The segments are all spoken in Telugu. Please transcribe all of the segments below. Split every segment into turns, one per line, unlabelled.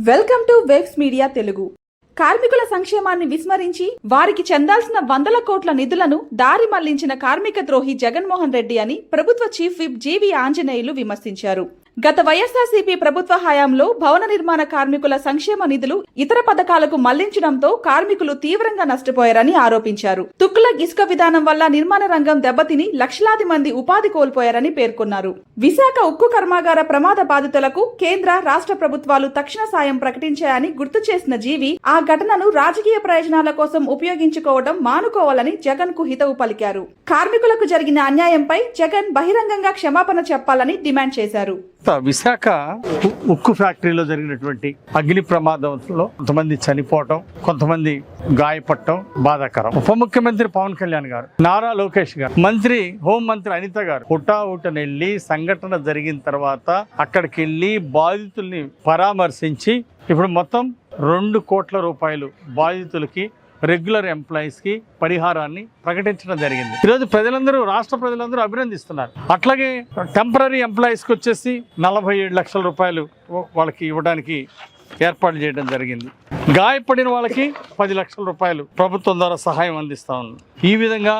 Welcome to waves media Telugu. కార్మికుల సంక్షేమాన్ని విస్మరించి వారికి చెందాల్సిన వందల కోట్ల నిధులను దారి మళ్లించిన కార్మిక ద్రోహి జగన్మోహన్ రెడ్డి అని ప్రభుత్వ చీఫ్ విప్ జీవీ ఆంజనేయులు విమర్శించారు. గత వైఎస్ఆర్సీపీ ప్రభుత్వ హయాంలో భవన నిర్మాణ కార్మికుల సంక్షేమ నిధులు ఇతర పథకాలకు మళ్లించడంతో కార్మికులు తీవ్రంగా నష్టపోయారని ఆరోపించారు. తుక్కులక్ ఇసుక విధానం వల్ల నిర్మాణ రంగం దెబ్బతిని లక్షలాది మంది ఉపాధి కోల్పోయారని పేర్కొన్నారు. విశాఖ ఉక్కు కర్మాగార ప్రమాద బాధితులకు కేంద్ర రాష్ట్ర ప్రభుత్వాలు తక్షణ సాయం ప్రకటించాయని గుర్తు చేసిన జీవి ఆ ఘటనను రాజకీయ ప్రయోజనాల కోసం ఉపయోగించుకోవడం మానుకోవాలని జగన్ కు హితవు పలికారు. కార్మికులకు జరిగిన అన్యాయంపై జగన్ బహిరంగంగా క్షమాపణ చెప్పాలని డిమాండ్ చేశారు.
విశాఖ ఉక్కు ఫ్యాక్టరీలో జరిగినటువంటి అగ్ని ప్రమాదంలో కొంతమంది చనిపోవటం, కొంతమంది గాయపడటం బాధాకరం. ఉప ముఖ్యమంత్రి పవన్ కళ్యాణ్ గారు, నారా లోకేష్ గారు, మంత్రి హోంమంత్రి అనిత గారు హుటాహుటనెళ్ళి సంఘటన జరిగిన తర్వాత అక్కడికి వెళ్ళి బాధితుల్ని పరామర్శించి ఇప్పుడు మొత్తం 2 కోట్ల రూపాయలు బాధితులకి, రెగ్యులర్ ఎంప్లాయీస్ కి పరిహారాన్ని ప్రకటించడం జరిగింది. ఈరోజు ప్రజలందరూ, రాష్ట్ర ప్రజలందరూ అభినందిస్తున్నారు. అట్లాగే టెంపరీ ఎంప్లాయీస్ కి వచ్చేసి 47 లక్షల రూపాయలు వాళ్ళకి ఇవ్వడానికి ఏర్పాటు చేయడం జరిగింది. గాయపడిన వాళ్ళకి 10 లక్షల రూపాయలు ప్రభుత్వం ద్వారా సహాయం అందిస్తా ఉంది. ఈ విధంగా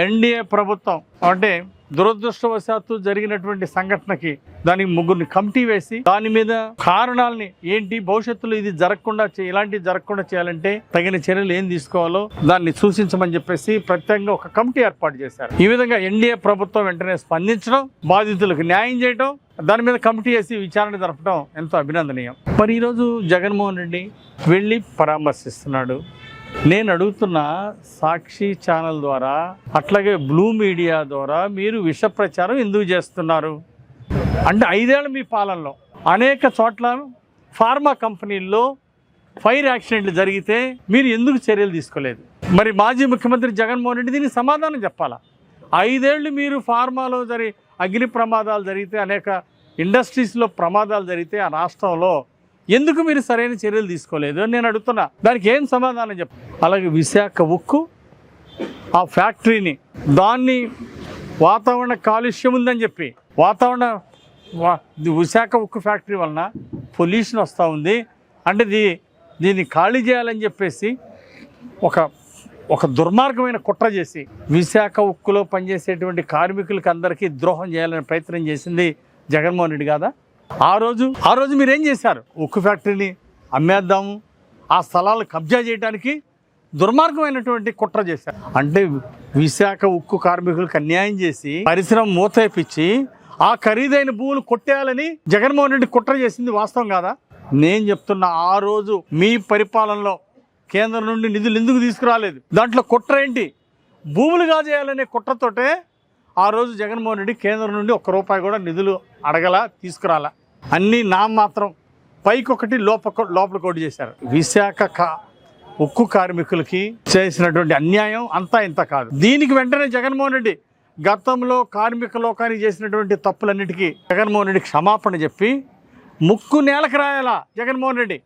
ఎన్డీఏ ప్రభుత్వం అంటే దురదృష్టవశాత్తు జరిగినటువంటి సంఘటనకి దానికి 3 కమిటీ వేసి దాని మీద కారణాలని ఏంటి, భవిష్యత్తులో ఇది జరగకుండా ఇలాంటివి జరగకుండా చేయాలంటే తగిన చర్యలు ఏం తీసుకోవాలో దాన్ని సూచించమని చెప్పేసి ప్రత్యేకంగా ఒక కమిటీ ఏర్పాటు చేశారు. ఈ విధంగా ఎన్డీఏ ప్రభుత్వం వెంటనే స్పందించడం, బాధితులకు న్యాయం చేయడం, దాని మీద కమిటీ వేసి విచారణ జరపడం ఎంతో అభినందనీయం. మరి ఈరోజు జగన్మోహన్ రెడ్డి వెళ్ళి పరామర్శిస్తున్నాడు. నేను అడుగుతున్న సాక్షి ఛానల్ ద్వారా అట్లాగే బ్లూ మీడియా ద్వారా మీరు విష ప్రచారం ఎందుకు చేస్తున్నారు? అంటే 5 ఏళ్ల మీ పాలనలో అనేక చోట్ల ఫార్మా కంపెనీల్లో ఫైర్ యాక్సిడెంట్లు జరిగితే మీరు ఎందుకు చర్యలు తీసుకోలేదు? మరి మాజీ ముఖ్యమంత్రి జగన్మోహన్ రెడ్డి దీనికి సమాధానం చెప్పాలా? 5 ఏళ్ళు మీరు ఫార్మాలో అగ్ని ప్రమాదాలు జరిగితే, అనేక ఇండస్ట్రీస్లో ప్రమాదాలు జరిగితే ఆ రాష్ట్రంలో ఎందుకు మీరు సరైన చర్యలు తీసుకోలేదు అని నేను అడుగుతున్నా. దానికి ఏం సమాధానం చెప్ప? అలాగే విశాఖ ఉక్కు ఆ ఫ్యాక్టరీని, దాన్ని వాతావరణ కాలుష్యం ఉందని చెప్పి విశాఖ ఉక్కు ఫ్యాక్టరీ వలన పొల్యూషన్ వస్తూ ఉంది అంటే దీన్ని ఖాళీ చేయాలని చెప్పేసి ఒక దుర్మార్గమైన కుట్ర చేసి విశాఖ ఉక్కులో పనిచేసేటువంటి కార్మికులకి అందరికీ ద్రోహం చేయాలని ప్రయత్నం చేసింది జగన్మోహన్ రెడ్డి కాదా? ఆ రోజు మీరు ఏం చేశారు? ఉక్కు ఫ్యాక్టరీని అమ్మేద్దాము, ఆ స్థలాలు కబ్జా చేయడానికి దుర్మార్గమైనటువంటి కుట్ర చేశారు. అంటే విశాఖ ఉక్కు కార్మికులకు అన్యాయం చేసి పరిశ్రమ మూతేపించి ఆ ఖరీదైన భూములు కొట్టేయాలని జగన్మోహన్ రెడ్డి కుట్ర చేసింది వాస్తవం కాదా? నేను చెప్తున్నా, ఆ రోజు మీ పరిపాలనలో కేంద్రం నుండి నిధులు ఎందుకు తీసుకురాలేదు? దాంట్లో కుట్ర ఏంటి? భూములు కాజేయాలనే కుట్రతోటే ఆ రోజు జగన్మోహన్ రెడ్డి కేంద్రం నుండి 1 రూపాయి కూడా నిధులు అడగలా, తీసుకురాలా. అన్నీ మాత్రం పైకొకటి లోపలికొకటి చేశారు. విశాఖ ఉక్కు కార్మికులకి చేసినటువంటి అన్యాయం అంతా ఇంత కాదు. దీనికి వెంటనే జగన్మోహన్ రెడ్డి గతంలో కార్మిక లోకానికి చేసినటువంటి తప్పులన్నిటికీ జగన్మోహన్ రెడ్డి క్షమాపణ చెప్పి ముక్కు నేలకు రాయాలా జగన్మోహన్ రెడ్డి.